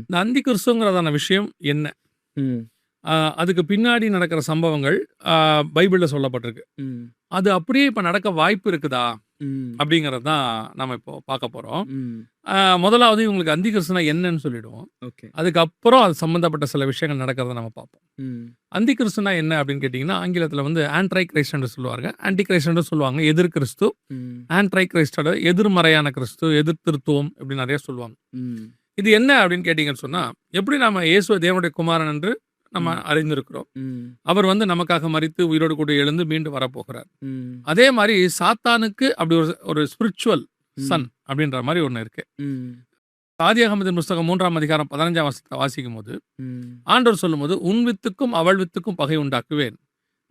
இந்த அந்தி கிறிஸ்துங்கிறதான விஷயம் என்ன? ம். அதுக்கு பின்னாடி நடக்கிற சம்பவங்கள் பைபிள்ல சொல்லப்பட்டிருக்கு. ம். அது அப்படியே இப்ப நடக்க வாய்ப்பு இருக்குதா? ம். அப்படிங்கிறது தான் நம்ம இப்போ பார்க்க போறோம். ம். முதலாவது இவங்களுக்கு அந்தி கிறிஸ்துனா என்னன்னு சொல்லிடுவோம். ஓகே. அதுக்கப்புறம் அது சம்மந்தப்பட்ட சில விஷயங்கள் நடக்கிறத நம்ம பார்ப்போம். ம். அந்தி கிறிஸ்துனா என்ன அப்படின்னு கேட்டிங்கன்னா, ஆங்கிலத்தில் வந்து ஆன்ட்ரை கிரைஸ்ட்னு சொல்லுவாங்க. ஆன்டி கிரைஸ்ட்னு சொல்லுவாங்க. எதிர் கிறிஸ்து. ம். ஆன்ட்ரை கிரைஸ்டோட எதிர்மறையான கிறிஸ்து, எதிர் திருத்துவம் இப்படி நிறைய சொல்லுவாங்க. ம். இது என்ன அப்படின்னு கேட்டிங்கன்னு சொன்னா, எப்படி நம்ம இயேசுவை தேவனுடைய குமாரன் என்று நம்ம அறிந்திருக்கிறோம். ம். அவர் வந்து நமக்காக மரித்து உயிரோடு கூட எழுந்து மீண்டு வரப்போகிறார். ம். அதே மாதிரி சாத்தானுக்கு அப்படி ஒரு ஸ்பிரிச்சுவல் சன் அப்படின்ற மாதிரி ஒன்று இருக்கு. ம். ஆதியாகமத்தின் புஸ்தகம் 3ஆம் அதிகாரம் 15ஆம் வசனத்தை வாசிக்கும் போது ம். ஆண்டவர் சொல்லும்போது, உன் வித்துக்கும் அவள் வித்துக்கும் பகை உண்டாக்குவேன்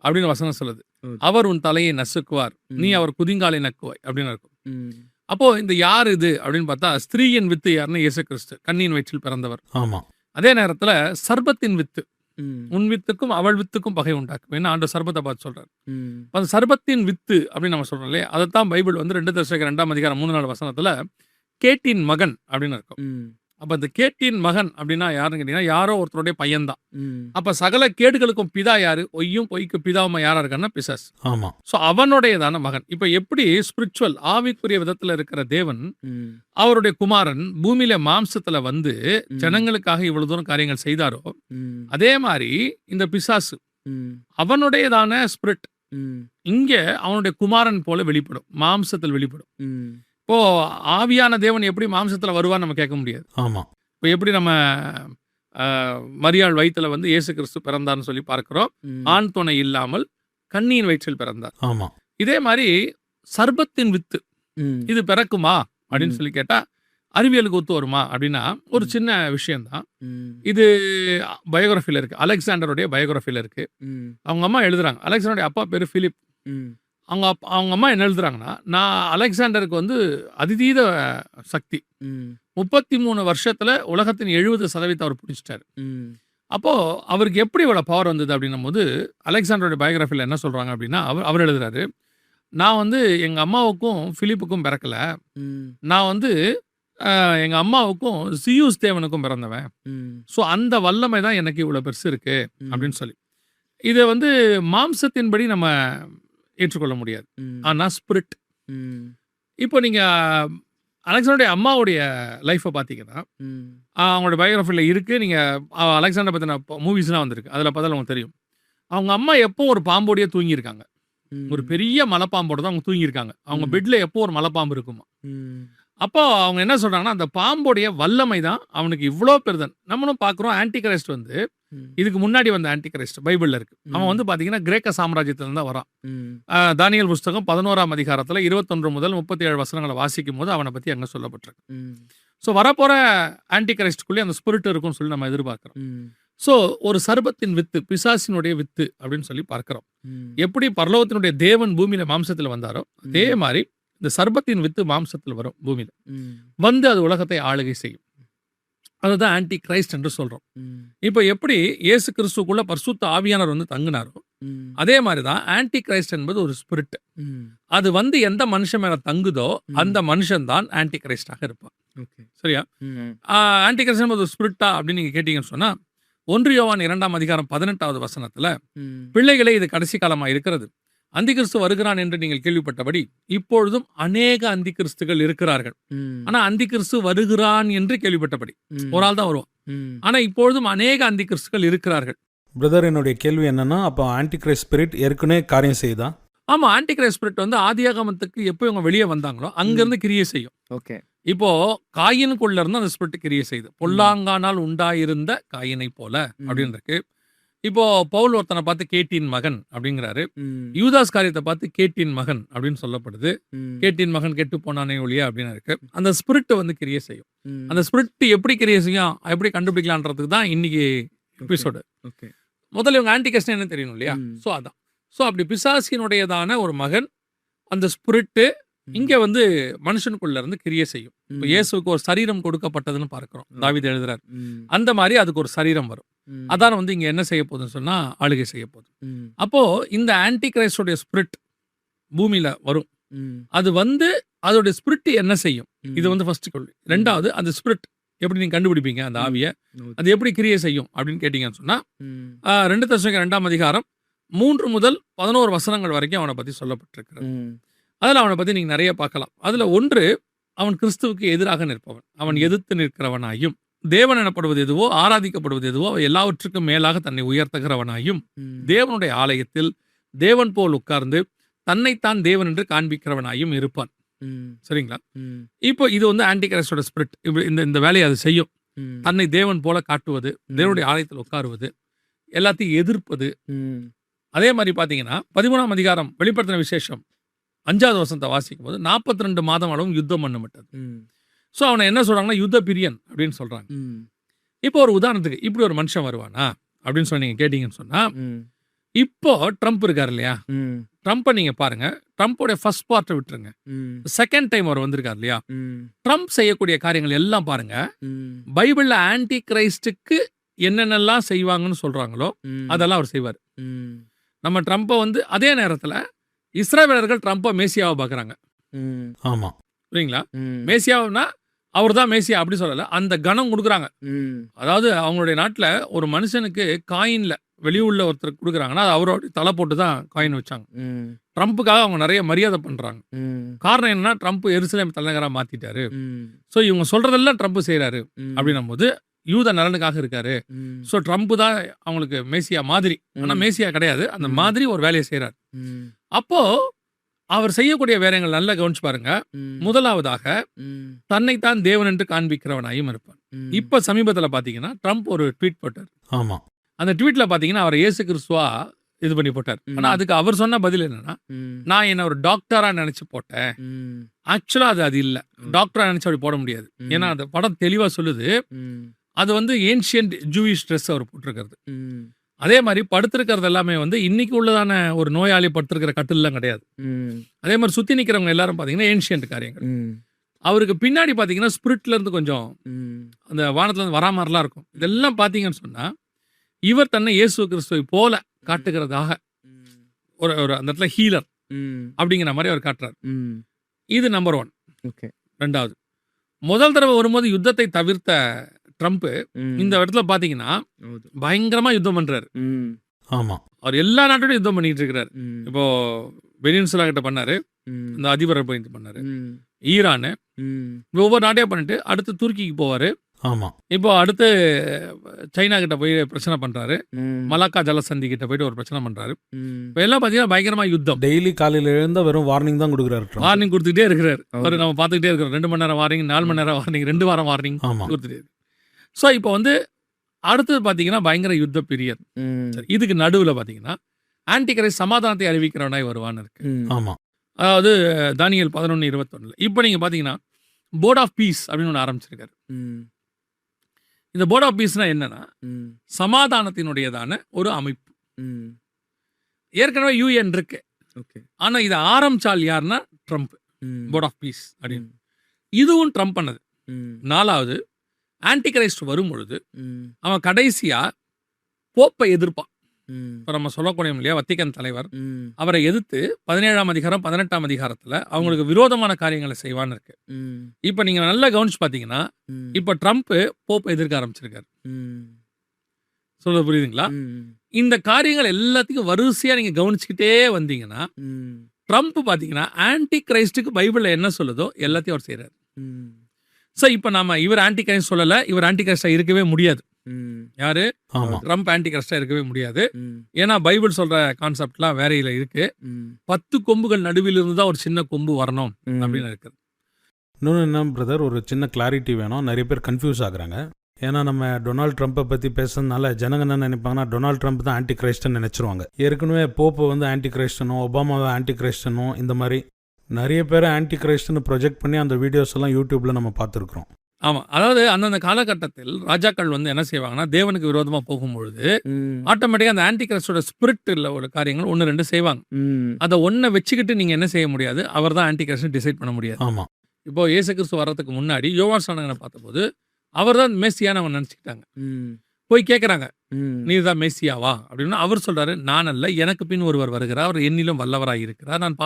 அப்படின்னு வசனம் சொல்லுது. ஓகே. அவர் உன் தலையை நசுக்குவார், நீ ம். அவர் குதிங்காலை நக்குவாய் அப்படின்னு இருக்கும். ம். அப்போ இந்த யார் இது அப்படின்னு பார்த்தா, ஸ்திரீயின் வித்து யாருன்னு இயேசு கிறிஸ்து, கன்னியின் வயிற்றில் பிறந்தவர். ஆமா. அதே நேரத்துல சர்பத்தின் வித்து, ம். உன் வித்துக்கும் அவள் வித்துக்கும் பகை உண்டாக்குவேன் ஆண்டவர் சர்பத்தை பார்த்து சொல்றாரு. ம். அந்த சர்பத்தின் வித்து அப்படின்னு நம்ம சொல்றோம் இல்லையா, அதைத்தான் பைபிள் வந்து 2 தெசலோனிக்கேயர் 2ஆம் அதிகாரம் 3-4 வசனத்துல கேட்டின் மகன் அப்படின்னு இருக்கும். ம். அப்ப இந்த கேட்டின் மகன் அப்படின்னா யாருன்னு கேட்டீங்கன்னா, யாரோ ஒருத்தருடைய பையன்தான். ம். அப்ப சகல கேடுகளுக்கும் பிதா யாரு? பொய்யும் பொய்க்கு பிதாவுமா யாரா இருக்கான்னா பிசாசு. ஆமா. ஸோ அவனுடையதான மகன். இப்ப எப்படி ஸ்பிரிச்சுவல் ஆவிக்குரிய விதத்துல இருக்கிற தேவன் ம். அவருடைய குமாரன் பூமியில மாம்சத்துல வந்து ம். ஜனங்களுக்காக இவ்வளவு தூரம் காரியங்கள் செய்தாரோ, ம். அதே மாதிரி இந்த பிசாசு ம். அவனுடையதான ஸ்பிரிட் ம். இங்க அவனுடைய குமாரன் போல வெளிப்படும், மாம்சத்தில் வெளிப்படும். ம். இப்போ ஆவியான தேவன் எப்படி மாம்சத்துல வருவான்னு நம்ம கேட்க முடியாது. ஆமா. இப்போ எப்படி நம்ம மரியாள் வயித்துல வந்து இயேசு கிறிஸ்து பிறந்தார்னு சொல்லி பார்க்கிறோம். ம். ஆண் துணை இல்லாமல் கன்னியின் வயிற்றில் பிறந்தார். ஆமா. இதே மாதிரி சர்பத்தின் வித்து ம். இது பிறக்குமா அப்படின்னு ம். சொல்லி கேட்டா, அறிவியலுக்கு ஒத்து வருமா அப்படின்னா ஒரு சின்ன விஷயம்தான். ம். இது பயோகிராஃபில இருக்கு, அலெக்சாண்டருடைய பயோகிராஃபில இருக்கு. ம். அவங்க அம்மா எழுதுறாங்க, அலெக்சாண்டருடைய அப்பா பேரு பிலிப். ம். அவங்க அம்மா என்ன எழுதுறாங்கன்னா, நான் அலெக்சாண்டருக்கு வந்து அதிதீத சக்தி, ம். 33 வருஷத்துல உலகத்தின் 70% அவர் பிடிச்சிட்டாரு. ம். அப்போ அவருக்கு எப்படி இவ்வளவு பவர் வந்தது அப்படின்னும் போது, அலெக்சாண்டருடைய பயோகிராஃபில என்ன சொல்றாங்க அப்படின்னா, அவர் எழுதுறாரு, நான் வந்து எங்க அம்மாவுக்கும் பிலிப்புக்கும் பிறக்கல, ம். நான் வந்து எங்க அம்மாவுக்கும் சியூஸ் தேவனுக்கும் பிறந்தவன். ம். ஸோ அந்த வல்லமை தான் எனக்கு இவ்வளவு பெருசு இருக்கு ம். அப்படின்னு சொல்லி, இதை வந்து மாம்சத்தின்படி நம்ம ஏற்றுக்கொள்ள முடியாது. ம். ஆனா ஸ்பிரிட். ம். இப்போ நீங்க அலெக்சாண்டருடைய அம்மாவுடைய லைஃப்பை பார்த்தீங்கன்னா, ம். அவங்களோட பயோகிராஃபில இருக்கு. நீங்க அலெக்சாண்டர் பத்தின மூவிஸ்லாம் வந்திருக்கு, அதுல பார்த்தா உங்களுக்கு தெரியும். அவங்க அம்மா எப்போ ஒரு பாம்போடையே தூங்கியிருக்காங்க. ம். ஒரு பெரிய மலைப்பாம்போட தான் அவங்க தூங்கியிருக்காங்க. அவங்க ம். பெட்ல எப்போ ஒரு மலைப்பாம்பு இருக்குமா. ம். அப்போ அவங்க என்ன சொல்றாங்கன்னா, அந்த பாம்போடைய வல்லமை தான் அவனுக்கு இவ்வளோ பெருதன். நம்மளும் பார்க்குறோம், ஆன்டி கிரைஸ்ட் வந்து ம். இதுக்கு முன்னாடி வந்த ஆன்டி கிரைஸ்ட் பைபிள்ல இருக்கு. அவன் ம். வந்து பார்த்தீங்கன்னா கிரேக்க சாம்ராஜ்யத்துல தான் வரான். ம். தானியேல் புஸ்தகம் 11ஆம் அதிகாரத்துல 21 முதல் 37 வசனங்களை வாசிக்கும் போது அவனை பத்தி அங்க சொல்லப்பட்டிருக்கு. ம். ஸோ வரப்போற ஆன்டி கிரைஸ்டுக்குள்ளே அந்த ஸ்பிரிட் இருக்கும்னு சொல்லி நம்ம எதிர்பார்க்கிறோம். ம். ஸோ ஒரு சர்பத்தின் வித்து, பிசாசினுடைய வித்து அப்படின்னு சொல்லி பார்க்கிறோம். ம். எப்படி பரலோகத்தினுடைய தேவன் பூமியில மாம்சத்துல வந்தாரோ, அதே மாதிரி இந்த சர்பத்தின் வித்து மாம்சத்தில் வரும் பூமியில ம். வந்து அது உலகத்தை ஆளுகை செய்யும். அதுதான் ஆன்டி கிரைஸ்ட் என்று சொல்றோம். ம். இப்போ எப்படி இயேசு கிறிஸ்துக்குள்ள பரிசுத்த ஆவியானவர் வந்து தங்கினாரோ, ம். அதே மாதிரி தான் ஆன்டி கிரைஸ்ட் என்பது ஒரு ஸ்பிரிட். ம். அது வந்து எந்த மனுஷன் மேல தங்குதோ அந்த மனுஷன் தான் ஆன்டி கிரைஸ்டாக இருப்பான். ஓகே. சரியா? ம். ஆன்டி கிரைஸ்ட் என்பது ஒரு ஸ்பிரிட்டா அப்படின்னு நீங்க கேட்டீங்கன்னு சொன்னா, 1 யோவான் 2ஆம் அதிகாரம் 18வது வசனத்துல, ம். பிள்ளைகளே இது கடைசி காலமா இருக்கிறது, அந்திகிறிஸ்து வருகிறான் என்று நீங்கள் கேள்விப்பட்டபடி இப்பொழுதும் அநேக அந்திகிறிஸ்துகள் இருக்கிறார்கள். ம். ஆனா அந்திகிறிஸ்து வருகிறான் என்று கேள்விப்பட்டபடி ம். ஒரு ஆள் தான் வருவான். ம். ஆனா இப்பொழுதும் அநேக அந்திகிறிஸ்துகள் இருக்கிறார்கள். பிரதர், என்னுடைய கேள்வி என்னன்னா, அப்போ ஆன்டி கிரைஸ்ட் ஸ்பிரிட் ஏற்கனவே காரியம் செய்யுதா? ஆமா, ஆன்டி கிரைஸ்ட் ஸ்பிரிட் வந்து ஆதியாகமத்துக்கு எப்போ இவங்க வெளியே வந்தாங்களோ அங்கிருந்து கிரியை செய்யும். ஓகே. இப்போ காயினுக்குள்ள இருந்து அந்த ஸ்பிரிட் கிரியை செய்யுது. பொல்லாங்கானால் உண்டாயிருந்த காயினை போல அப்படின்னு இருக்கு. இப்போ பவுல் ஒருத்தனை பார்த்து கேட்டின் மகன் அப்படிங்கிறாரு. ம். யூதாஸ் காரியத்தை பார்த்து கேட்டின் மகன் அப்படின்னு சொல்லப்படுது. ம். கேட்டின் மகன் கெட்டு போனானே ஒழிய அப்படின்னு இருக்கு. அந்த ஸ்பிரிட் வந்து கிரியை செய்யும். ம். அந்த ஸ்பிரிட் எப்படி கிரியை செய்யும், எப்படி கண்டுபிடிக்கலான்றதுக்கு தான் இன்னைக்கு எபிசோடு. ஓகே. முதல்ல இவங்க ஆன்டி கிரைஸ்ட் என்ன தெரியணும் இல்லையா? ம். ஸோ அதான். ஸோ அப்படி பிசாசினுடையதான ஒரு மகன், அந்த ஸ்பிரிட்டு இங்க வந்து மனுஷனுக்குள்ள இருந்து கிரியை செய்யும். இப்போ இயேசுவுக்கு ஒரு சரீரம் கொடுக்கப்பட்டதுன்னு பார்க்கிறோம், தாவீது எழுதுறார். ம். அந்த மாதிரி அதுக்கு ஒரு சரீரம் வரும். ம். அதான் வந்து இங்க என்ன செய்ய போகுதுன்னு சொன்னா ஆளுகை செய்ய போகுது. ம். அப்போ இந்த ஆன்டி கிரைஸ்டோடைய ஸ்பிரிட் பூமியில வரும். ம். அது வந்து அதோடைய ஸ்பிரிட் என்ன செய்யும், ம். இது வந்து ஃபர்ஸ்ட் கேள்வி. ரெண்டாவது, அந்த ஸ்பிரிட் எப்படி நீங்க கண்டுபிடிப்பீங்க அந்த ஆவியை? ஓகே. அது எப்படி கிரியை செய்யும் அப்படின்னு கேட்டீங்கன்னு சொன்னா, ம். 2 தெசலோனிக்கேயர் 2ஆம் அதிகாரம் 3 முதல் 11 வசனங்கள் வரைக்கும் அவனை பத்தி சொல்லப்பட்டிருக்கிறது. ம். அதுல அவனை பத்தி நீங்க நிறைய பார்க்கலாம். அதுல ஒன்று, அவன் கிறிஸ்துவுக்கு எதிராக நிற்பவன், அவன் எதிர்த்து நிற்கிறவனாயும், தேவன் எனப்படுவது எதுவோ, ஆராதிக்கப்படுவது எதுவோ அவை எல்லாவற்றுக்கும் மேலாக தன்னை உயர்த்துகிறவனாயும், ம். தேவனுடைய ஆலயத்தில் தேவன் போல் உட்கார்ந்து தன்னைத்தான் தேவன் என்று காண்பிக்கிறவனாயும் இருப்பான். ம். சரிங்களா? ம். இப்போ இது வந்து ஆன்டி கிரைஸ்டோட ஸ்பிரிட். இந்த இந்த வேலையை அது செய்யும். ம். தன்னை தேவன் போல காட்டுவது, தேவனுடைய ஆலயத்தில் உட்காருவது, எல்லாத்தையும் எதிர்ப்பது. ம். அதே மாதிரி பார்த்தீங்கன்னா 13ஆம் அதிகாரம் வெளிப்படுத்தின விசேஷம் 5வது வசனத்தை வாசிக்கும் போது 42 மாதம் அளவும் யுத்தம் பண்ணப்பட்டது. ம். ஸோ அவனை என்ன சொல்றாங்கன்னா யுத்த பிரியன் அப்படின்னு சொல்றாங்க. ம். இப்போ ஒரு உதாரணத்துக்கு இப்படி ஒரு மனுஷன் வருவானா அப்படின்னு சொல்லி நீங்க கேட்டீங்கன்னு சொன்னா, ம். இப்போ ட்ரம்ப் இருக்காரு இல்லையா, ம். ட்ரம்ப்பை நீங்க பாருங்க. ட்ரம்ப்போடைய ஃபர்ஸ்ட் பார்ட்டை விட்டுருங்க. ம். செகண்ட் டைம் அவர் வந்திருக்காரு இல்லையா, ம். ட்ரம்ப் செய்யக்கூடிய காரியங்கள் எல்லாம் பாருங்க. ம். பைபிள்ல ஆன்டி கிரைஸ்டுக்கு என்னென்னலாம் செய்வாங்கன்னு சொல்றாங்களோ ம். அதெல்லாம் அவர் செய்வார். ம். நம்ம ட்ரம்ப்பை வந்து அதே நேரத்துல இஸ்ரவேலர்கள் ட்ரம்ப்பை மேசியாவை பார்க்குறாங்க. ம். ஆமா. புரியுங்களா? ம். மேசியாவுன்னா அவர் தான் மேசியா அப்படி சொல்லல, அந்த கணம் கொடுக்குறாங்க. ம். அதாவது அவங்களுடைய நாட்டில் ஒரு மனுஷனுக்கு காயின்ல வெளியுள்ள ஒருத்தர் கொடுக்குறாங்கன்னா அது அவரோட தலை போட்டு தான் காயின் வச்சாங்க. ம். ட்ரம்ப்புக்காக அவங்க நிறைய மரியாதை பண்றாங்க. ம். காரணம் என்னன்னா, ட்ரம்ப் எருசலேம் தலைநகராக மாத்திட்டாரு. ம். ஸோ இவங்க சொல்றதெல்லாம் ட்ரம்ப் செய்யறாரு ம். அப்படின்னும் போது யூத நலனுக்காக இருக்காரு. ம். ஸோ ட்ரம்ப் தான் அவங்களுக்கு மேசியா மாதிரி. ஆனால் மேசியா கிடையாது, அந்த மாதிரி ஒரு வேலையை செய்கிறார். ம். அப்போ அவர் செய்யக்கூடிய வேலைகள் நல்லா கவனிச்சு பாருங்க. ம். முதலாவதாக ம். தன்னைத்தான் தேவன் என்று காண்பிக்கிறவனாயும் இருப்பான். ம். இப்போ சமீபத்தில் பார்த்தீங்கன்னா ட்ரம்ப் ஒரு ட்வீட் போட்டார். ஆமா. அந்த ட்வீட்ல பார்த்தீங்கன்னா அவர் இயேசு கிறிஸ்துவா இது பண்ணி போட்டார். ஆனால் அதுக்கு அவர் சொன்ன பதில் என்னன்னா, ம். நான் என்ன ஒரு டாக்டரா நினைச்சு போட்டேன். ம். ஆக்சுவலா அது இல்லை. டாக்டரா நினைச்சு அப்படி போட முடியாது. ஏன்னா அந்த படம் தெளிவா சொல்லுது, ம். அது வந்து ஏன்ஷியன்ட் ஜூயிஷ் ட்ரெஸ் அவர் போட்டிருக்கிறது. ம். அதே மாதிரி படுத்திருக்கிறது எல்லாமே வந்து இன்னைக்கு உள்ளதான ஒரு நோயாளி படுத்திருக்கிற கட்டில்லாம் கிடையாது. ம். அதே மாதிரி சுத்தி நிக்கிறவங்க எல்லாரும் பாத்தீங்கன்னா ஏன்ஷியன்ட் காரியங்கள். ம். அவருக்கு பின்னாடி பாத்தீங்கன்னா ஸ்பிரிட்ல இருந்து கொஞ்சம் ம். அந்த வானத்துல இருந்து வரா மாதிரிலாம் இருக்கும். இதெல்லாம் பாத்தீங்கன்னு சொன்னா இவர் தன்னை இயேசு கிறிஸ்துவை போல காட்டுகிறதாக ம். ஒரு ஒரு அந்த இடத்துல ஹீலர் ம். அப்படிங்கிற மாதிரி அவர் காட்டுறார். ம். இது நம்பர் 1. ஓகே. ரெண்டாவது, முதல் தடவை வரும்போது யுத்தத்தை தவிர்த்த ட்ரம்ப் ம். இந்த இடத்துல பாத்தீங்கன்னா ಹೌದು. பயங்கரமா யுத்தம் பண்றாரு. ம். ஆமா. அவர் எல்லா நாட்டோடையும் யுத்தம் பண்ணிட்டு இருக்கிறாரு. ம். இப்போ வெனின்சுலா கிட்ட பண்ணாரு, ம். இந்த அதிபரை போயிட்டு பண்ணாரு, ம். ஈரானு, ம். ஒவ்வொரு நாட்டையும் பண்ணிட்டு அடுத்து துருக்கிக்கு போவாரு. ஆமா. இப்போ அடுத்து சைனா கிட்ட போய் பிரச்சனை பண்றாரு, ம். மலாக்கா ஜலசந்தி கிட்ட போயிட்டு ஒரு பிரச்சனை பண்றாரு. ம். இப்போ எல்லாம் பாத்தீங்கன்னா பயங்கரமா யுத்தம். டெய்லி காலையில எழுந்தா வெறும் வார்னிங் தான் கொடுக்குறாரு ட்ரம்ப். வார்னிங் கொடுத்துட்டே இருக்கிறாரு. ಹೌದು. ஒரு நம்ம பார்த்துக்கிட்டே இருக்கிறோம். 2 மணி நேரம் வார்னிங், 4 மணி நேரம் வார்னிங், 2 வாரம் வார்னிங் ஆமா. கொடுத்துட்டே இருக்கு. ஸோ இப்போ வந்து அடுத்தது பாத்தீங்கன்னா பயங்கர யுத்த பீரியட். ம். சரி, இதுக்கு நடுவுல பாத்தீங்கன்னா ஆன்டி கிரைஸ்ட் சமாதானத்தை அறிவிக்கிறவனாய் வருவான்னு இருக்கு. ம். ஆமா. அதாவது தானியேல் 11:21. இப்போ நீங்க பாத்தீங்கன்னா போர்ட் ஆஃப் பீஸ் அப்படின்னு ஒன்று ஆரம்பிச்சிருக்காரு. ம். இந்த போர்ட் ஆஃப் பீஸ்னா என்னன்னா, ம். சமாதானத்தினுடையதான ஒரு அமைப்பு. ம். ஏற்கனவே யூஎன் இருக்கு, ஓகே. ஆனா இதை ஆரம்பிச்சால் யாருன்னா ட்ரம்ப். ம். போர்ட் ஆஃப் பீஸ் அப்படின்னு இதுவும் ட்ரம்ப் பண்ணது. ம். 4வது, ஆன்டி கிரைஸ்ட் வரும் பொழுது ம். அவன் கடைசியா போப்பை எதிர்ப்பான். ம். இப்போ நம்ம சொல்லக்கூடிய இல்லையா வத்திக்கன் தலைவர், ம். அவரை எதிர்த்து 17ஆம் அதிகாரம் 18ஆம் அதிகாரத்துல அவங்களுக்கு விரோதமான காரியங்களை செய்வான்னு இருக்கு. ம். இப்போ நீங்க நல்லா கவனிச்சு பாத்தீங்கன்னா ம். இப்போ ட்ரம்ப் போப்பை எதிர்க்க ஆரம்பிச்சிருக்காரு. ம். சொல்றது புரியுதுங்களா? ம். இந்த காரியங்கள் எல்லாத்தையும் வரிசையா நீங்க கவனிச்சுக்கிட்டே வந்தீங்கன்னா ம். ட்ரம்ப் பாத்தீங்கன்னா ஆன்டி கிரைஸ்டுக்கு பைபிள்ல என்ன சொல்லுதோ எல்லாத்தையும் அவர் செய்யறாரு. ம். ஸோ இப்போ நாம இவர் ஆன்டி கிரைஸ்ட் சொல்லல, இவர் ஆன்டி கிரைஸ்டா இருக்கவே முடியாது. ம். யாரு? ஆமா. ட்ரம்ப் ஆன்டி கிரைஸ்டா இருக்கவே முடியாது. ம். ஏன்னா பைபிள் சொல்ற கான்செப்ட்லாம் வேறையில இருக்கு. ம். 10 கொம்புகள் நடுவில் இருந்து தான் ஒரு சின்ன கொம்பு வரணும் ம். அப்படின்னு இருக்கு. இன்னொன்று என்ன பிரதர், ஒரு சின்ன கிளாரிட்டி வேணும். நிறைய பேர் கன்ஃபியூஸ் ஆகுறாங்க. ஏன்னா நம்ம டொனால்ட் ட்ரம்ப்பை பற்றி பேசுறதுனால ஜனங்க என்ன நினைப்பாங்கன்னா, டொனால்ட் ட்ரம்ப் தான் ஆன்டி கிரைஸ்ட்னு நினச்சிருவாங்க. ஏற்கனவே போப்பை வந்து ஆன்டி கிரைஸ்டனும், ஒபாமாவை ஆன்டி கிரைஸ்டனும், இந்த மாதிரி நிறைய பேரை ஆன்டி கிரைஸ்ட்னு ப்ரொஜெக்ட் பண்ணி அந்த வீடியோஸ் எல்லாம் யூடியூப்ல நம்ம பார்த்துருக்குறோம். ஆமா, அதாவது அந்தந்த காலகட்டத்தில் ராஜாக்கள் வந்து என்ன செய்வாங்கன்னா, தேவனுக்கு விரோதமா போகும்பொழுது ம். ஆட்டோமேட்டிக்கா அந்த ஆன்டி கிரைஸ்டோட ஸ்பிரிட் உள்ள ஒரு காரியங்கள் 1, 2 செய்வாங்க. ம். அதை ஒன்றை வச்சுக்கிட்டு நீங்க என்ன செய்ய முடியாது, அவர் தான் ஆன்டி கிரைஸ்ட் டிசைட் பண்ண முடியாது. ஆமா. இப்போ இயேசு கிறிஸ்து வர்றதுக்கு முன்னாடி யோவான் ஸ்நானகனை பார்த்தபோது அவர் தான் மேசியான்னு அவன் நினச்சிக்கிட்டாங்க. ம். போய் கேட்குறாங்க, ம். நீ தான் மேசியாவா அப்படின்னு. அவர் சொல்றாரு, நான் அல்ல, எனக்கு பின் ஒருவர் வருகிறார், அவர் என்னிலும் வல்லவராய் இருக்கிறார், நான்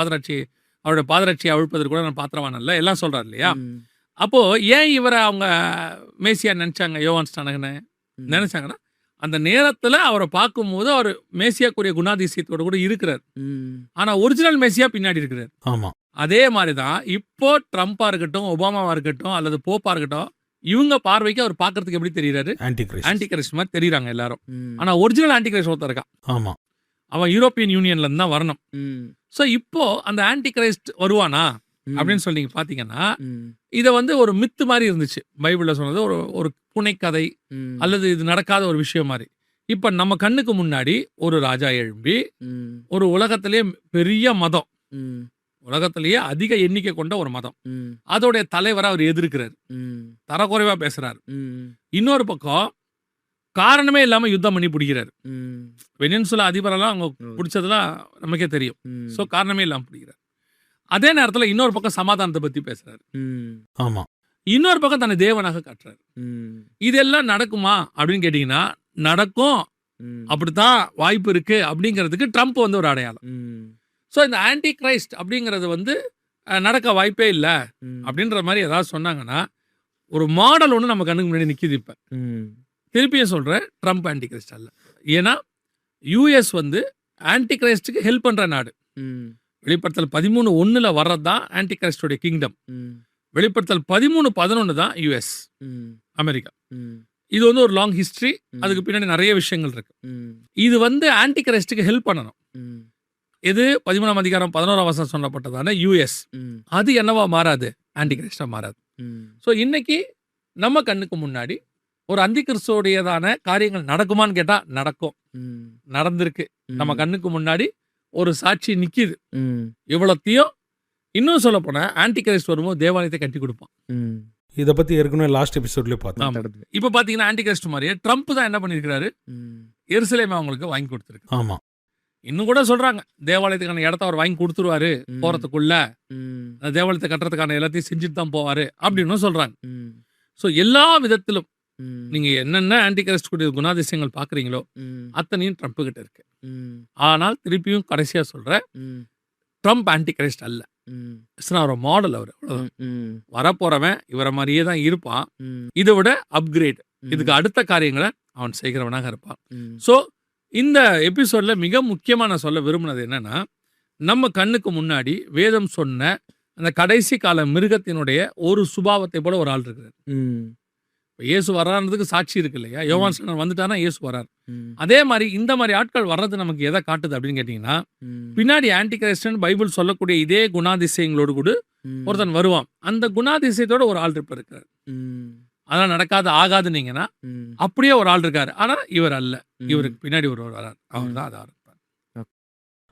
அவருடைய பாதரட்சியை அவிழ்ப்பதற்கு கூட நான் பாத்திரவான் அல்ல, எல்லாம் சொல்றாரு இல்லையா. ம். அப்போ ஏன் இவரை அவங்க மேசியா நினைச்சாங்க, யோவான் ஸ்நானகனை நினைச்சாங்கன்னா, அந்த நேரத்துல அவரை பார்க்கும்போது அவர் மேசியாக்குரிய குணாதிசயத்தோட கூட இருக்கிறார். ஆனா ஒரிஜினல் மேசியா பின்னாடி இருக்கிறார். ஆமா. அதே மாதிரிதான் இப்போ ட்ரம்பா இருக்கட்டும், ஒபாமாவா இருக்கட்டும், அல்லது போப்பா இருக்கட்டும், இவங்க பார்வைக்கு அவர் பார்க்கறதுக்கு எப்படி தெரியுறாரு? ஆன்டி கிரைஸ்ட் மாதிரி தெரியுறாங்க எல்லாரும். ஆனா ஒரிஜினல் ஆன்டி கிரைஸ்ட் ஒருத்தர் இருக்கான். ஆமா. அவன் யூரோப்பியன் யூனியன்ல இருந்து தான் வரணும். சோ இப்போ அந்த ஆன்டி கிரைஸ்ட் வருவானா அப்படின்னு சொல்லி நீங்க பாத்தீங்கன்னா, இத வந்து ஒரு மித்து மாதிரி இருந்துச்சு. பைபிள்ல சொன்னது ஒரு ஒரு புனைக்கதை அல்லது இது நடக்காத ஒரு விஷயம் மாதிரி. இப்ப நம்ம கண்ணுக்கு முன்னாடி ஒரு ராஜா எழும்பி ஒரு உலகத்திலேயே பெரிய மதம், உலகத்திலேயே அதிக எண்ணிக்கை கொண்ட ஒரு மதம், அதோடைய தலைவரை அவர் எதிர்க்கிறார், தரக்குறைவா பேசுறாரு. இன்னொரு பக்கம் காரணமே இல்லாம யுத்தம் பண்ணி பிடிக்கிறாரு. வெனின்சுலா அதிபரெல்லாம் அவங்க பிடிச்சதெல்லாம் நமக்கே தெரியும். சோ காரணமே இல்லாம பிடிக்கிறார். அதே நேரத்துல இன்னொரு பக்கம் சமாதானத்தை பத்தி பேசுறாரு. ஆமா. இன்னொரு பக்கம் தன்னை தேவனாக காட்டுறாரு. இதெல்லாம் நடக்குமா அப்படின்னு கேட்டீங்கன்னா நடக்கும், அப்படித்தான் வாய்ப்பு இருக்கு அப்படிங்கிறதுக்கு ட்ரம்ப் வந்து ஒரு அடையாளம். ஸோ இந்த ஆன்டி கிரைஸ்ட் அப்படிங்கிறது வந்து நடக்க வாய்ப்பே இல்லை அப்படின்ற மாதிரி ஏதாவது சொன்னாங்கன்னா, ஒரு மாடல் ஒன்று நம்ம கண்ணுக்கு முன்னாடி நிற்கிது. இப்போ திருப்பியும் சொல்கிறேன், ட்ரம்ப் ஆன்டி கிரைஸ்ட் அல்ல. ஏன்னா யூஎஸ் வந்து ஆன்டி கிரைஸ்டுக்கு ஹெல்ப் பண்ணுற நாடு. வெளிப்படுத்தல் 13:1 வர்றது தான் ஆன்டி கிரைஸ்டோடைய கிங்டம். வெளிப்படுத்தல் 13:11 தான் யுஎஸ், அமெரிக்கா. இது வந்து ஒரு லாங் ஹிஸ்டரி. அதுக்கு பின்னாடி நிறைய விஷயங்கள் இருக்கு. இது வந்து ஆன்டி கிரைஸ்டுக்கு ஹெல்ப் பண்ணணும். இது 13ஆம் அதிகாரம் 11ஆம் வசனம் சொல்லப்பட்டதான யுஎஸ், அது என்னவா மாறாது? ஆன்டி கிரைஸ்டா மாறாது. ஸோ இன்னைக்கு நம்ம கண்ணுக்கு முன்னாடி ஒரு அந்தி கிறிஸ்துவோடையதான காரியங்கள் நடக்குமான்னு கேட்டா நடக்கும், நடந்திருக்கு. நம்ம கண்ணுக்கு முன்னாடி ஒரு சாட்சி நிக்குது. இவ்வளத்தையும் இன்னும் சொல்ல போனா ஆன்டி கிரைஸ்ட் வரும்போது தேவாலயத்தை கட்டி கொடுப்பான். இதை பத்தி ஏற்கனவே லாஸ்ட் எபிசோட்லயே பார்த்தோம். இப்ப பாத்தீங்கன்னா ஆன்டி கிரைஸ்ட் மாதிரியே ட்ரம்ப் தான் என்ன பண்ணிருக்காரு, எருசலேமை அவங்களுக்கு வாங்கி கொடுத்துருக்கு. ஆமா. இன்னும் கூட சொல்றாங்க, தேவாலயத்துக்கான இடத்த அவர் வாங்கி கொடுத்துருவாரு, போறதுக்குள்ள தேவாலயத்தை கட்டுறதுக்கான எல்லாத்தையும் செஞ்சுட்டு தான் போவாரு அப்படின்னு சொல்றாங்க. சோ எல்லா விதத்திலும் நீங்க என்னென்ன ஆன்டி கிரைஸ்ட் கூடிய குணாதிசயங்கள் பாக்குறீங்களோ அத்தனையும் ட்ரம்ப் கிட்ட இருக்கு. ஆனால் திருப்பியும் கடைசியா சொல்றேன், ட்ரம்ப் ஆன்டி கிரைஸ்ட் அல்ல. ஒரு மாடல். அவர் வரப்போறவன் இவரை மாதிரியே தான் இருப்பான், இதை விட அப்கிரேட், இதுக்கு அடுத்த காரியங்களை அவன் செய்கிறவனாக இருப்பான். சோ இந்த எபிசோட்ல மிக முக்கியமா நான் சொல்ல விரும்பினது என்னன்னா, நம்ம கண்ணுக்கு முன்னாடி வேதம் சொன்ன அந்த கடைசி கால மிருகத்தினுடைய ஒரு சுபாவத்தை போல ஒரு ஆள் இருக்கிறார். இயேசு வர்றான்றதுக்கு சாட்சி இருக்கு இல்லையா? யோவான் ஸ்நானன் வந்துட்டானா இயேசு வர்றார். அதே மாதிரி இந்த மாதிரி ஆட்கள் வர்றது நமக்கு எதை காட்டுது அப்படின்னு கேட்டீங்கன்னா, பின்னாடி ஆன்டி கிரைஸ்டன் பைபிள் சொல்லக்கூடிய இதே குணாதிசயங்களோடு கூட ஒருத்தன் வருவான். அந்த குணாதிசயத்தோட ஒரு ஆள் இருப்பார் இருக்கிறார். அதெல்லாம் நடக்காது ஆகாதுன்னீங்கன்னா அப்படியே ஒரு ஆள் இருக்காரு. ஆனா இவர் அல்ல, இவருக்கு பின்னாடி ஒரு வரார், அவர் தான் அதான் இருப்பார்.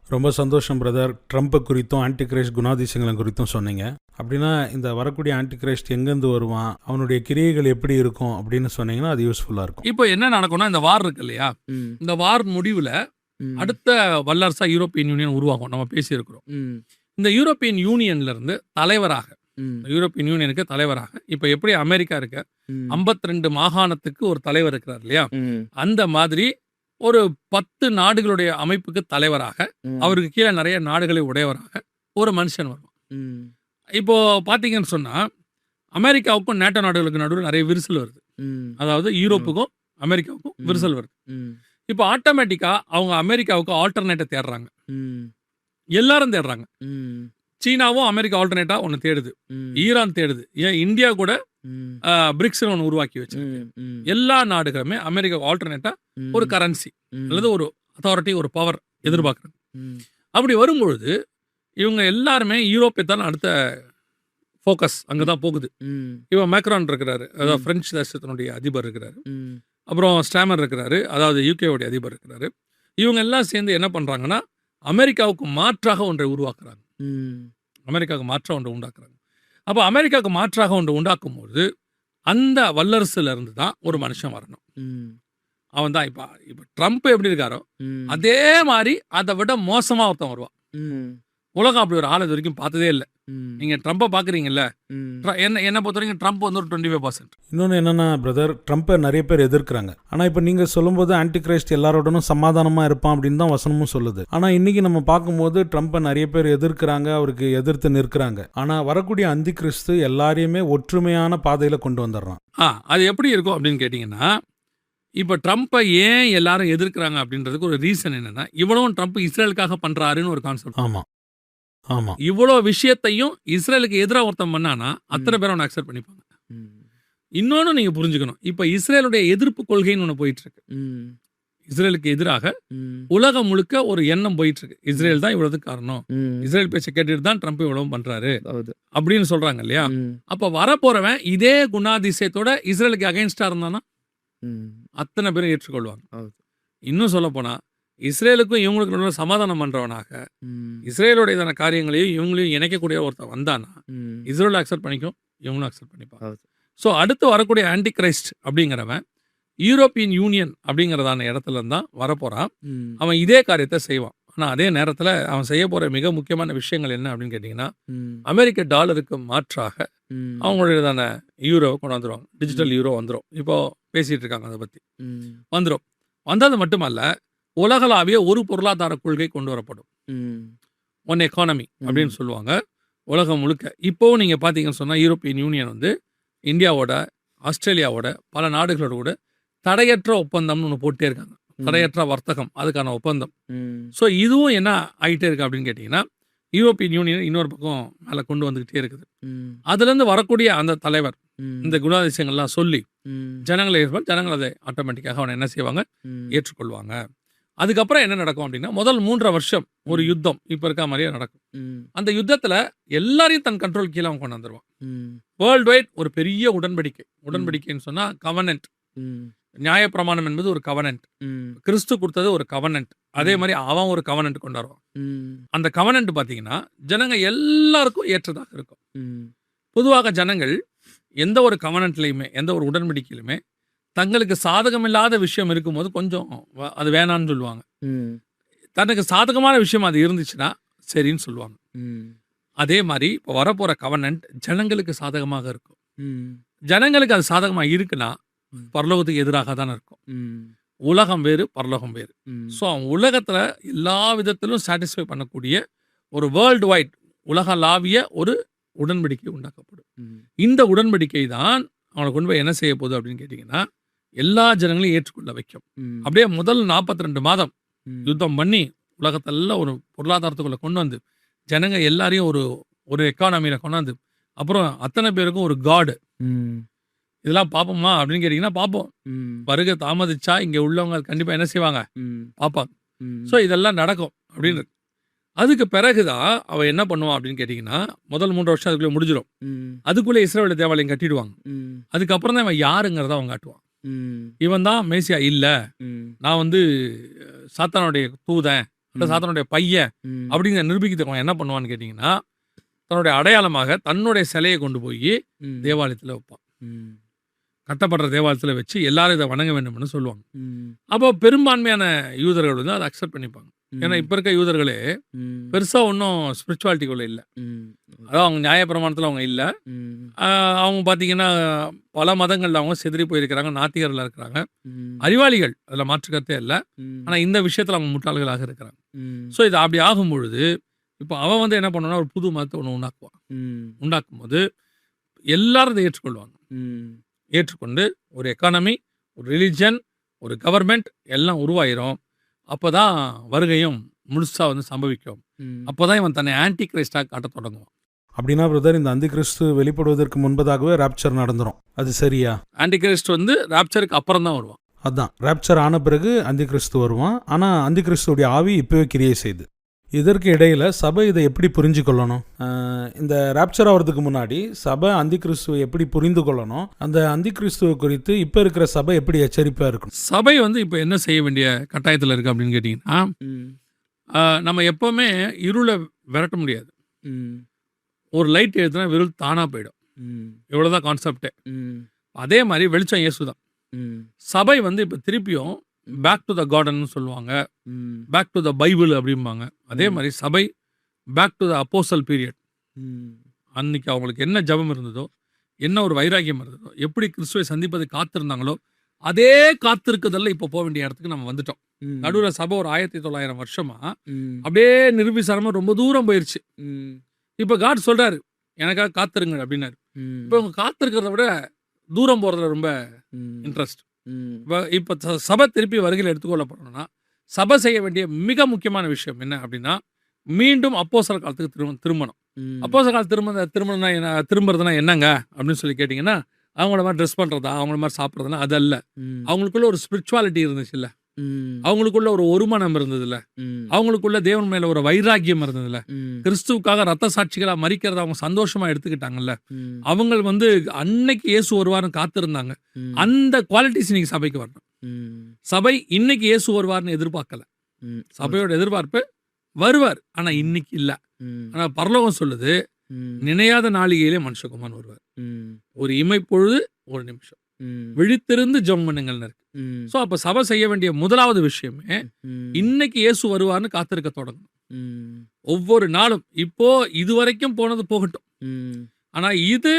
ரொம்ப சந்தோஷம் பிரதர். ட்ரம்ப் குறித்தும் ஆன்டி கிரைஸ்ட் குணாதிசயங்களை குறித்தும் சொன்னீங்க. அப்படின்னா இந்த வரக்கூடிய ஆன்டி கிரைஸ்ட் எங்கேருந்து வருவான், அவனுடைய கிரியைகள் எப்படி இருக்கும் அப்படின்னு சொன்னீங்கன்னா அது யூஸ்ஃபுல்லா இருக்கும். இப்போ என்ன நடக்கும்னா, இந்த வார் இருக்கு இல்லையா, இந்த வார் முடிவுல அடுத்த வல்லரசா யூரோப்பியன் யூனியன் உருவாகும். நம்ம பேசி இருக்கிறோம். இந்த யூரோப்பியன் யூனியன்ல இருந்து தலைவராக, யூரோப்பியன் யூனியனுக்கு தலைவராக இப்ப எப்படி அமெரிக்கா இருக்க 52 மாகாணத்துக்கு ஒரு தலைவர் இருக்கிறார் இல்லையா, அந்த மாதிரி ஒரு 10 நாடுகளுடைய அமைப்புக்கு தலைவராக, அவருக்கு கீழே நிறைய நாடுகளை உடையவராக ஒரு மனுஷன் வருவான். இப்போ பாத்தீங்கன்னு சொன்னா, அமெரிக்காவுக்கும் நேட்டோ நாடுகளுக்கு நடுவில் நிறைய விரிசல் வருது. அதாவது யூரோப்புக்கும் அமெரிக்காவுக்கும் விரிசல் வருது. இப்போ ஆட்டோமேட்டிக்கா அவங்க அமெரிக்காவுக்கு ஆல்டர்னேட்டை தேடுறாங்க, எல்லாரும் தேடுறாங்க. சீனாவும் அமெரிக்கா ஆல்டர்னேட்டா ஒன்னு தேடுது, ஈரான் தேடுது, ஏன் இந்தியா கூட பிரிக்ஸ் ஒன்று உருவாக்கி வச்சு. எல்லா நாடுகளுமே அமெரிக்கா ஆல்டர்னேட்டா ஒரு கரன்சி அல்லது ஒரு அத்தாரிட்டி, ஒரு பவர் எதிர்பார்க்குறாங்க. அப்படி வரும்பொழுது இவங்க எல்லாருமே யூரோப்பை தான் அடுத்த ஃபோக்கஸ் அங்கதான் போகுது. இவன் மேக்ரான் இருக்கிறாரு, அதாவது பிரெஞ்சு தேசத்தினுடைய அதிபர் இருக்கிறாரு, அப்புறம் ஸ்டாமர் இருக்கிறாரு, அதாவது யூகேவுடைய அதிபர் இருக்கிறாரு. இவங்க எல்லாம் சேர்ந்து என்ன பண்றாங்கன்னா, அமெரிக்காவுக்கு மாற்றாக ஒன்றை உருவாக்குறாங்க, அமெரிக்காவுக்கு மாற்றாக ஒன்றை உண்டாக்குறாங்க. அப்போ அமெரிக்காவுக்கு மாற்றாக ஒன்று உண்டாக்கும் போது அந்த வல்லரசுல இருந்து தான் ஒரு மனுஷன் வரணும். அவன் தான் இப்ப ட்ரம்ப் எப்படி இருக்காரோ அதே மாதிரி அதை விட மோசமா ஒருத்தன் வருவான். உலகம் அப்படி ஒரு ஆள் இது வரைக்கும் பார்த்ததே இல்லை. ம். நீங்க ட்ரம்ப்பை பாக்குறீங்கல்ல, ம். என்ன பொறுத்த வரைக்கும் ட்ரம்ப் வந்து ஒரு 25%. இன்னொன்று என்னென்னா பிரதர், ட்ரம்ப்பை நிறைய பேர் எதிர்க்கிறாங்க. ஆனால் இப்போ நீங்கள் சொல்லும்போது ஆன்டி கிரைஸ்ட் எல்லாரோடனும் சமாதானமாக இருப்பான் அப்படின்னு தான் வசனமும் சொல்லுது. ஆனால் இன்றைக்கி நம்ம பார்க்கும்போது ட்ரம்ப்பை நிறைய பேர் எதிர்க்கிறாங்க, அவருக்கு எதிர்த்து நிற்கிறாங்க. ஆனால் வரக்கூடிய அந்தி கிறிஸ்து எல்லாரையுமே ஒற்றுமையான பாதையில் கொண்டு வந்துடுறான். அது எப்படி இருக்கும் அப்படின்னு கேட்டிங்கன்னா, இப்போ ட்ரம்ப்பை ஏன் எல்லாரும் எதிர்க்கிறாங்க அப்படின்றதுக்கு ஒரு ரீசன் என்னன்னா, இவ்வளவும் ட்ரம்ப் இஸ்ரேலுக்காக பண்றாருன்னு ஒரு கான்செப்ட். ஆமாம் ஆமாம். இவ்வளோ விஷயத்தையும் இஸ்ரேலுக்கு எதிராக ஒருத்தன் பண்ணானா அத்தனை பேரும் அவனை அக்செப்ட் பண்ணிப்பாங்க. ம். இன்னொன்று நீங்கள் புரிஞ்சுக்கணும், இப்போ இஸ்ரேலுடைய எதிர்ப்பு கொள்கைன்னு ஒன்று போயிட்டு இருக்கு. ம். இஸ்ரேலுக்கு எதிராக ம். உலகம் முழுக்க ஒரு எண்ணம் போயிட்டு இருக்கு. இஸ்ரேல் தான் இவ்வளவுக்கு காரணம், ம். இஸ்ரேல் பேச்சை கேட்டுட்டு தான் ட்ரம்ப் இவ்வளவு பண்றாரு ಹೌದು. அப்படின்னு சொல்றாங்க இல்லையா? ம். அப்ப வரப்போறவன் இதே குணாதிசயத்தோட இஸ்ரேலுக்கு அகைன்ஸ்டா இருந்தானா ம். அத்தனை பேரும் ஏற்றுக்கொள்வாங்க. ಹೌದು. இன்னும் சொல்ல போனா இஸ்ரேலுக்கும் இவங்களுக்கு நடுவுல சமாதானம் பண்றவனாக ம். இஸ்ரேலுடைய இதான காரியங்களையும் இவங்களையும் இணைக்கக்கூடிய ஒருத்தன் வந்தானா ம். இஸ்ரேல் அக்செப்ட் பண்ணிக்கும், இவங்களும் அக்செப்ட் பண்ணிப்பாங்க. ಹೌದು. ஸோ அடுத்து வரக்கூடிய ஆன்டி கிரைஸ்ட் அப்படிங்கிறவன் யூரோப்பியன் யூனியன் அப்படிங்கிறதான இடத்துல இருந்தான் வரப்போறான். ம். அவன் இதே காரியத்தை செய்வான். ஆனால் அதே நேரத்தில் அவன் செய்ய போகிற மிக முக்கியமான விஷயங்கள் என்ன அப்படின்னு கேட்டிங்கன்னா, ம். அமெரிக்க டாலருக்கு மாற்றாக ம். அவங்களுடையதான யூரோவை கொண்டு வந்துடுவாங்க. டிஜிட்டல் யூரோ வந்துடும். இப்போ பேசிகிட்டு இருக்காங்க அதை பற்றி. ம். வந்துடும். வந்தது மட்டுமல்ல, உலகளாவிய ஒரு பொருளாதார கொள்கை கொண்டு வரப்படும். ம். ஒன் எக்கானமி அப்படின்னு சொல்லுவாங்க உலகம் முழுக்க. இப்போவும் நீங்கள் பார்த்தீங்கன்னு சொன்னால் யூரோப்பியன் யூனியன் வந்து இந்தியாவோட, ஆஸ்திரேலியாவோட, பல நாடுகளோட கூட தடையற்ற ஒப்பந்தம்னு ஒன்று போட்டே இருக்காங்க. தடையற்ற வர்த்தகம், அதுக்கான ஒப்பந்தம். ம். ஸோ இதுவும் என்ன ஆகிட்டே இருக்கு அப்படின்னு கேட்டிங்கன்னா, யூரோப்பியன் யூனியன் இன்னொரு பக்கம் மேலே கொண்டு வந்துக்கிட்டே இருக்குது. ம். அதுலேருந்து வரக்கூடிய அந்த தலைவர் ம். இந்த குணாதிசயங்கள்லாம் சொல்லி ம். ஜனங்கள் அதை ஆட்டோமேட்டிக்காக அவனை என்ன செய்வாங்க, ம். ஏற்றுக்கொள்வாங்க. அதுக்கப்புறம் என்ன நடக்கும் அப்படின்னா, முதல் 3 வருஷம் ஒரு யுத்தம் இப்போ இருக்க மாதிரியே நடக்கும். ம். அந்த யுத்தத்தில் எல்லாரையும் தன் கண்ட்ரோல் கீழே அவன் கொண்டு வந்துடுவான். ம். வேர்ல்டு வைட் ஒரு பெரிய உடன்படிக்கைன்னு சொன்னால் கவனன்ட். ம். நியாயப்பிரமாணம் என்பது ஒரு கவனன்ட். ம். கிறிஸ்து கொடுத்தது ஒரு கவனன்ட். அதே மாதிரி அவன் ஒரு கவனன்ட் கொண்டாடுவான். ம். அந்த கவனன்ட் பார்த்தீங்கன்னா ஜனங்க எல்லாருக்கும் ஏற்றதாக இருக்கும். ம். பொதுவாக ஜனங்கள் எந்த ஒரு கவனன்ட்லையுமே, எந்த ஒரு உடன்படிக்கையிலுமே தங்களுக்கு சாதகமில்லாத விஷயம் இருக்கும்போது கொஞ்சம் அது வேணான்னு சொல்லுவாங்க. ம். தனக்கு சாதகமான விஷயம் அது இருந்துச்சுன்னா சரின்னு சொல்லுவாங்க. ம். அதே மாதிரி இப்போ வரப்போகிற கவனன்ட் ஜனங்களுக்கு சாதகமாக இருக்கும். ம். ஜனங்களுக்கு அது சாதகமாக இருக்குன்னா ம். பரலோகத்துக்கு எதிராக தானே இருக்கும். ம். உலகம் வேறு, பரலோகம் வேறு. ம். ஸோ அவன் உலகத்தில் எல்லா விதத்திலும் சாட்டிஸ்ஃபை பண்ணக்கூடிய ஒரு வேர்ல்டு வைட் உலகளாவிய ஒரு உடன்படிக்கை உண்டாக்கப்படும். ம். இந்த உடன்படிக்கை தான் அவனை கொண்டு போய் என்ன செய்ய போகுது அப்படின்னு கேட்டிங்கன்னா, எல்லா ஜனங்களையும் ஏற்றுக்கொள்ள வைக்கும். ம். அப்படியே முதல் 42 மாதம் ம். யுத்தம் பண்ணி உலகத்தெல்லாம் ஒரு பொருளாதாரத்துக்குள்ளே கொண்டு வந்து ஜனங்க எல்லாரையும் ஒரு எக்கானமியில் கொண்டாந்து அப்புறம் அத்தனை பேருக்கும் ஒரு காடு. ம். இதெல்லாம் பார்ப்போமா அப்படின்னு கேட்டிங்கன்னா பார்ப்போம். ம். வருகை தாமதிச்சா இங்கே உள்ளவங்க கண்டிப்பாக என்ன செய்வாங்க, ம். பார்ப்பாங்க. ம். ஸோ இதெல்லாம் நடக்கும் அப்படின்னு. அதுக்கு பிறகுதான் அவன் என்ன பண்ணுவான் அப்படின்னு கேட்டிங்கன்னா, முதல் 3 வருஷம் அதுக்குள்ளே முடிஞ்சிடும். ம். அதுக்குள்ளே இஸ்ரவேல் தேவாலயம் கட்டிடுவாங்க. ம். அதுக்கப்புறம் தான் இவன் யாருங்கிறத அவன் காட்டுவான். ம். இவன் தான் மேசியா இல்லை, ம். நான் வந்து சாத்தானுடைய தூதன், சாத்தானுடைய பையன் ம். அப்படிங்கிற நிரூபிக்கிறதுக்கு அவன் என்ன பண்ணுவான்னு கேட்டிங்கன்னா, தன்னுடைய அடையாளமாக தன்னுடைய சிலையை கொண்டு போய் ம். தேவாலயத்தில் வைப்பான். ம். கட்டப்படுற தேவாலயத்தில் வச்சு எல்லாரும் இதை வணங்க வேண்டும்னு சொல்லுவாங்க. ம். அப்போ பெரும்பான்மையான யூதர்கள் வந்து அதை அக்செப்ட் பண்ணிப்பாங்க. ஏன்னா இப்போ இருக்க யூதர்களே ம். பெருசாக ஒன்றும் ஸ்பிரிச்சுவாலிட்டிக்குள்ளே இல்லை. ம். அதாவது அவங்க நியாயப்பிரமாணத்தில் அவங்க இல்லை. ம். அவங்க பார்த்தீங்கன்னா பல மதங்களில் அவங்க செதறி போயிருக்கிறாங்க, நாத்திகரில் இருக்கிறாங்க, ம். அறிவாளிகள், அதில் மாற்றுக்கருத்தே இல்லை. ம். ஆனால் இந்த விஷயத்தில் அவங்க முட்டாள்களாக இருக்கிறாங்க. ம். ஸோ இது அப்படி ஆகும் பொழுது இப்போ அவன் வந்து என்ன பண்ணுவான்னா ஒரு புது மதத்தை ஒன்று உண்டாக்குவான். ம். உண்டாக்கும் போது எல்லாரும் இதை ஏற்றுக்கொள்வாங்க. ம். ஏற்றுக்கொண்டு ஒரு எக்கானமி, ஒரு ரிலிஜன், ஒரு கவர்மெண்ட் எல்லாம் உருவாயிரும். அப்போ தான் வருகையும் முழுசாக வந்து சம்பவிக்கும். ம். அப்போ தான் இவன் தன்னை ஆன்டி கிரைஸ்டாக காட்ட தொடங்குவான். அப்படின்னா பிரதர், இந்த அந்தி கிறிஸ்து வெளிப்படுவதற்கு முன்பதாகவே ராப்சர் நடந்துரும், அது சரியா? ஆன்டி கிரைஸ்ட் வந்து ராப்சருக்கு அப்புறம் தான் வருவான். அதான் ராப்சர் ஆன பிறகு அந்தி கிறிஸ்து வருவான். ஆனால் அந்தி கிறிஸ்துவோடைய ஆவி இப்போவே கிரியை செய்யுது. இதற்கு இடையில சபை இதை எப்படி புரிஞ்சு கொள்ளணும்? இந்த ராப்சர் ஆகிறதுக்கு முன்னாடி சபை அந்தி கிறிஸ்துவை எப்படி புரிந்து கொள்ளணும்? அந்த அந்தி கிறிஸ்துவ குறித்து இப்போ இருக்கிற சபை எப்படி எச்சரிப்பாக இருக்கணும்? சபை வந்து இப்போ என்ன செய்ய வேண்டிய கட்டாயத்தில் இருக்குது அப்படின்னு கேட்டிங்கன்னா, ம். நம்ம எப்போவுமே இருளை விரட்ட முடியாது. ம். ஒரு லைட் எழுத்துனா இருள் தானாக போயிடும். ம். இவ்வளோதான் கான்செப்டே. ம். அதே மாதிரி வெளிச்சம் இயேசு தான். ம். சபை வந்து இப்போ திருப்பியும் பேக் டு த கார்டன் சொல்லுவாங்க, ம். பேக் டு த பைபிள் அப்படிம்பாங்க. அதே மாதிரி சபை back to the apostle period. ம். அன்னைக்கு அவங்களுக்கு என்ன ஜெபம் இருந்ததோ, என்ன ஒரு வைராக்கியம் இருந்ததோ, எப்படி கிறிஸ்துவை சந்திப்பதை காத்திருந்தாங்களோ, அதே காத்திருக்குதல்ல இப்போ போக வேண்டிய இடத்துக்கு நம்ம வந்துட்டோம். ம். நடுவுல சபை ஒரு 1900 வருஷமா ம். அப்படியே நிரூபிசாரமா ரொம்ப தூரம் போயிருச்சு. ம். இப்போ காட் சொல்றாரு, எனக்காக காத்திருங்க அப்படின்னாரு. ம். இப்போ அவங்க காத்திருக்கிறத விட தூரம் போறதுல ரொம்ப ம். இன்ட்ரெஸ்ட். ம். இப்போ சபை திருப்பி வருகையில் எடுத்துக்கொள்ளப்படணும்னா, சபை செய்ய வேண்டிய மிக முக்கியமான விஷயம் என்ன அப்படின்னா, மீண்டும் அப்போஸ்தலர் காலத்துக்கு திரும்பணும். ம். அப்போஸ்தலர் காலத்து திரும்பணும்னா என்ன, திரும்புறதுனா என்னங்க அப்படின்னு சொல்லி கேட்டிங்கன்னா, அவங்கள மாதிரி ட்ரெஸ் பண்ணுறதா, அவங்கள மாதிரி சாப்பிட்றதுனா அது அல்ல. ம். அவங்களுக்குள்ள ஒரு ஸ்பிரிச்சுவாலிட்டி இருந்துச்சுல்ல, ம். அவங்களுக்குள்ள ஒரு ஒருமனம் இருந்ததுல்ல, ம். அவங்களுக்குள்ள தேவன் மேல ஒரு வைராக்கியம் இருந்ததுல, ம். கிறிஸ்துவுக்காக ரத்த சாட்சிகளா மரிக்கிறத அவங்க சந்தோஷமா எடுத்துக்கிட்டாங்கல்ல, ம். அவங்க அன்னைக்கு இயேசு வருவார்னு காத்திருந்தாங்க. ம். அந்த குவாலிட்டிஸ் இன்னைக்கு சபைக்கு வரணும். ம். சபை இன்னைக்கு இயேசு வருவார்னு எதிர்பார்க்கல. ம். சபையோட எதிர்பார்ப்பு வருவார், ஆனா இன்னைக்கு இல்ல. ம். ஆனா பரலோகம் சொல்லுது, ம். நினையாத நாளிகையிலே மனுஷகுமாரன் வருவார். ம். ஒரு இமைப்பொழுது ஒரு நிமிஷம் ம். விழித்திருந்து ஜெபம் பண்ணுங்கள்னு இருக்கு. ம். ஸோ அப்போ சபை செய்ய வேண்டிய முதலாவது விஷயமே ம். இன்னைக்கு இயேசு வருவார்னு காத்திருக்க தொடங்கணும். ம். ஒவ்வொரு நாளும் இப்போ இதுவரைக்கும் போனது போகட்டும், ம். ஆனா இது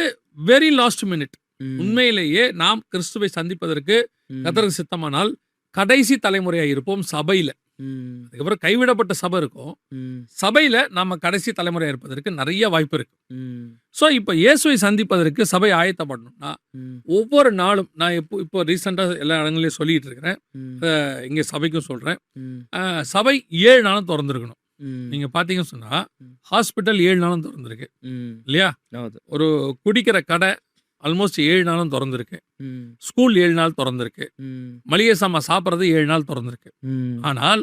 வெரி லாஸ்ட் மினிட். ம். உண்மையிலேயே நாம் கிறிஸ்துவை சந்திப்பதற்கு ம். கர்த்தருக்கு சித்தமானால் கடைசி தலைமுறையா இருப்போம் சபையில. ம். அதுக்கப்புறம் கைவிடப்பட்ட சபை இருக்கும். ம். சபையில நாம கடைசி தலைமுறையா இருப்பதற்கு நிறைய வாய்ப்பு இருக்கு. ம். ஸோ இப்போ இயேசுவை சந்திப்பதற்கு சபை ஆயத்தப்படணும்னா ம். ஒவ்வொரு நாளும் நான் இப்போ ரீசெண்டாக எல்லா இடங்களையும் சொல்லிட்டு இருக்கிறேன், ம். இங்கே சபைக்கும் சொல்கிறேன், ம். சபை 7 நாளும் திறந்துருக்கணும். ம். நீங்கள் பார்த்தீங்கன்னு சொன்னால் ம். ஹாஸ்பிட்டல் 7 நாளும் திறந்துருக்கு ம். இல்லையா? ಹೌದು. ஒரு குடிக்கிற கடை ஆல்மோஸ்ட் 7 நாளும் திறந்துருக்கு. ம். ஸ்கூல் 7 நாள் திறந்துருக்கு. ம். மளிகை சாமான் சாப்பிட்றது 7 நாள் திறந்துருக்கு. ம். ஆனால்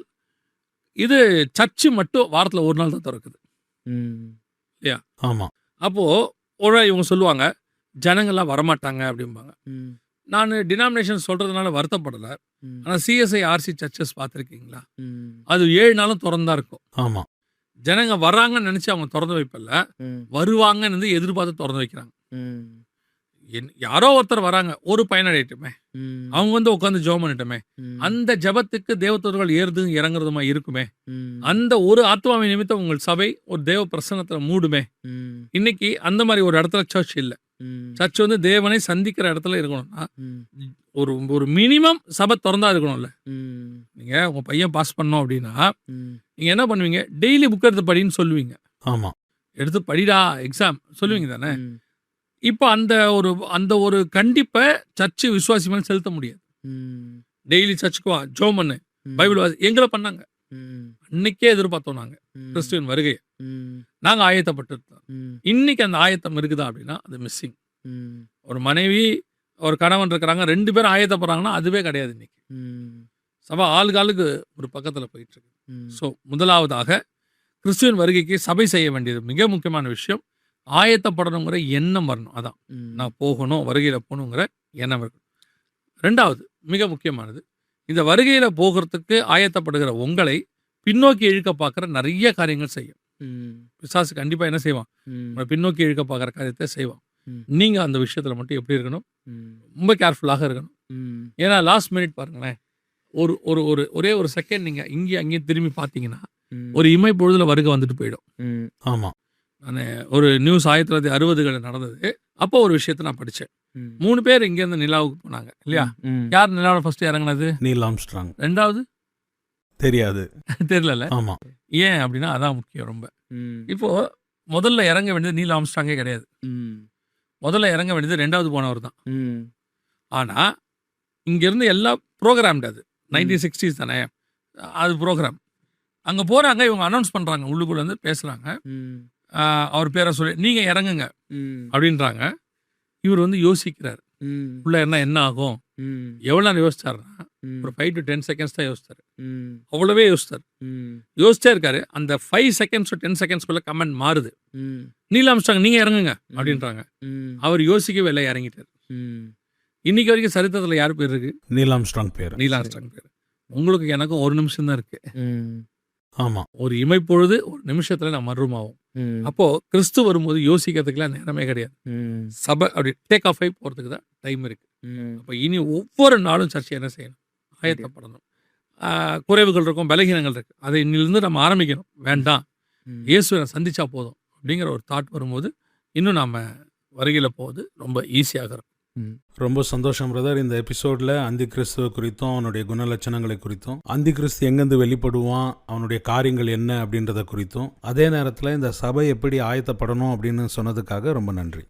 இது சர்ச்சு மட்டும் வாரத்தில் ஒரு நாள் தான் திறக்குது. ம். ஆமாம். அப்போது ஒரு இவங்க சொல்லுவாங்க, ஜனங்கள்லாம் வரமாட்டாங்க அப்படிம்பாங்க. ம். நான் டினாமினேஷன் சொல்கிறதுனால வருத்தப்படலை. ம். ஆனால் சிஎஸ்ஐ ஆர்சி சர்ச்சஸ் பார்த்துருக்கீங்களா? ம். அது 7 நாளும் திறந்தா இருக்கும். ஆமாம். ஜனங்க வர்றாங்கன்னு நினச்சி அவங்க திறந்து வைப்பல, ம். வருவாங்கன்னு எதிர்பார்த்து திறந்து வைக்கிறாங்க. ம். யாரோ ஒருத்தர் வராங்க, ஒரு பயனடையட்டுமே, ம். அவங்க உட்காந்து ஜெபம் பண்ணட்டுமே, ம். அந்த ஜெபத்துக்கு தேவதூதர்கள் ஏறுதும் இறங்குறதுமா இருக்குமே, ம். அந்த ஒரு ஆத்மாவை நிமித்தம் உங்கள் சபை ஒரு தேவ பிரசன்னத்தில் மூடுமே. ம். இன்னைக்கு அந்த மாதிரி ஒரு இடத்துல சர்ச் இல்லை. ம். சர்ச் தேவனை சந்திக்கிற இடத்துல இருக்கணும்னா ம். ஒரு ஒரு மினிமம் சபை திறந்தா இருக்கணும்ல. ம். நீங்கள் உங்கள் பையன் பாஸ் பண்ணோம் அப்படின்னா ம். நீங்கள் என்ன பண்ணுவீங்க? டெய்லி புக் எடுத்து படின்னு சொல்லுவீங்க. ஆமாம். எடுத்து படிடா எக்ஸாம் சொல்லுவீங்க தானே? ம். இப்போ அந்த ஒரு கண்டிப்பை சர்ச்சு விசுவாசி மேலே செலுத்த முடியாது. ம். டெய்லி சர்ச்சுக்கு வா, ஜெபம் பண்ணு, ம். பைபிள் வாசி. எங்களை பண்ணாங்க. ம். அன்னைக்கே எதிர்பார்த்தோம் நாங்கள் ம். கிறிஸ்துவின் வருகையை. ம். நாங்கள் ஆயத்தப்பட்டிருந்தோம். ம். இன்னைக்கு அந்த ஆயத்தம் இருக்குதா அப்படின்னா அது மிஸ்ஸிங். ம். ஒரு மனைவி ஒரு கணவன் இருக்கிறாங்க, 2 பேரும் ஆயத்தப்படுறாங்கன்னா அதுவே கிடையாது இன்னைக்கு. ம். சபை ஆளுக்கு ஒரு பக்கத்தில் போயிட்டு இருக்கு. ம். ஸோ முதலாவதாக கிறிஸ்துவின் வருகைக்கு சபை செய்ய வேண்டியது மிக முக்கியமான விஷயம், ஆயத்தப்படணுங்கிற எண்ணம் வரணும். அதான் ம். நான் போகணும், வருகையில் போகணுங்கிற எண்ணம் இருக்கணும். 2வது மிக முக்கியமானது, இந்த வருகையில் போகிறதுக்கு ஆயத்தப்படுகிற உங்களை பின்னோக்கி இழுக்க பார்க்குற நிறைய காரியங்கள் செய்யும். ம். பிசாசு கண்டிப்பாக என்ன செய்வான்? ம். உங்களை பின்னோக்கி இழுக்க பார்க்குற காரியத்தை செய்வான். ம். நீங்கள் அந்த விஷயத்தில் மட்டும் எப்படி இருக்கணும்? ம். ரொம்ப கேர்ஃபுல்லாக இருக்கணும். ம். ஏன்னா லாஸ்ட் மினிட் பாருங்களேன், ஒரு ஒரு ஒரு ஒரே ஒரு செகண்ட் நீங்கள் இங்கேயும் அங்கேயும் திரும்பி பார்த்தீங்கன்னா ம். ஒரு இமை பொழுதுல வருகை வந்துட்டு போயிடும். ம். ஆமாம். நான் ஒரு நியூஸ் 1960களில் நடந்தது. அப்போ ஒரு விஷயத்தை நான் படித்தேன். ம். 3 பேர் இங்கேருந்து நிலாவுக்கு போனாங்க இல்லையா? ம். யார் நிலாவில் ஃபர்ஸ்ட் இறங்குனது? Neil Armstrong. 2வது தெரியாது. தெரியல. ஆமாம். ஏன் அப்படின்னா அதான் முக்கியம் ரொம்ப. ம். இப்போ முதல்ல இறங்க வேண்டியது நீல் ஆம்ஸ்ட்ராங்கே கிடையாது. ம். முதல்ல இறங்க வேண்டியது 2வது போனவர் தான். ம். ஆனால் இங்கேருந்து எல்லாம் ப்ரோக்ராம்டு. அது 1960s தானே, அது ப்ரோக்ராம். அங்கே போகிறாங்க, இவங்க அனௌன்ஸ் பண்ணுறாங்க, உள்ளுக்குள்ளே வந்து பேசுகிறாங்க. ம். அவர் பேரை சொல்லி நீங்கள் இறங்குங்க ம். அப்படின்றாங்க. இவர் யோசிக்கிறார், ம். உள்ள என்ன ஆகும், ம். எவ்வளோ நேரம் யோசிச்சாருன்னா ம். ஒரு 5 to 10 seconds தான் யோசிச்சார். ம். அவ்வளவே யோசிச்சார். ம். யோசிச்சே இருக்காரு. அந்த 5 seconds to 10 secondsக்குள்ள கமெண்ட் மாறுது. ம். நீல் ஆம்ஸ்ட்ராங் நீங்கள் இறங்குங்க அப்படின்றாங்க. ம். அவர் யோசிக்கவே இல்லை, இறங்கிட்டார். ம். இன்னைக்கு வரைக்கும் சரித்திரத்தில் யார் பேர் இருக்கு? நீல் ஆம்ஸ்ட்ராங் பேர். நீல் ஆம்ஸ்ட்ராங் பேர். உங்களுக்கு எனக்கும் ஒரு நிமிஷம் தான் இருக்கு. ம். ஆமாம். ஒரு இமைப்பொழுது ஒரு நிமிஷத்துல நான் மர்றூமாகும். ம். அப்போ கிறிஸ்து வரும்போது யோசிக்கிறதுக்குலாம் நேரமே கிடையாது. ம். சபை அப்படி டேக் ஆஃப் ஆகி போகிறதுக்கு தான் டைம் இருக்கு. ம். அப்போ இனி ஒவ்வொரு நாளும் சர்ச்சை என்ன செய்யணும்? ஆயத்தப்படணும். குறைவுகள் இருக்கும், பலகீனங்கள் இருக்கு, அதை இன்னிலிருந்து நம்ம ஆரம்பிக்கணும். வேண்டாம், இயேசுவை சந்திச்சா போதும் அப்படிங்கிற ஒரு தாட் வரும்போது இன்னும் நாம வருகையில் போவது ரொம்ப ஈஸியாக இருக்கும். ரொம்ப சந்தோஷம் பிரதர். இந்த எபிசோடில் அந்தி கிறிஸ்துவ குறித்தும் அவனுடைய குணலட்சணங்களை குறித்தும், அந்தி கிறிஸ்து எங்கேருந்து வெளிப்படுவான், அவனுடைய காரியங்கள் என்ன அப்படின்றத குறித்தும், அதே நேரத்தில் இந்த சபை எப்படி ஆயத்தப்படணும் அப்படின்னு சொன்னதுக்காக ரொம்ப நன்றி.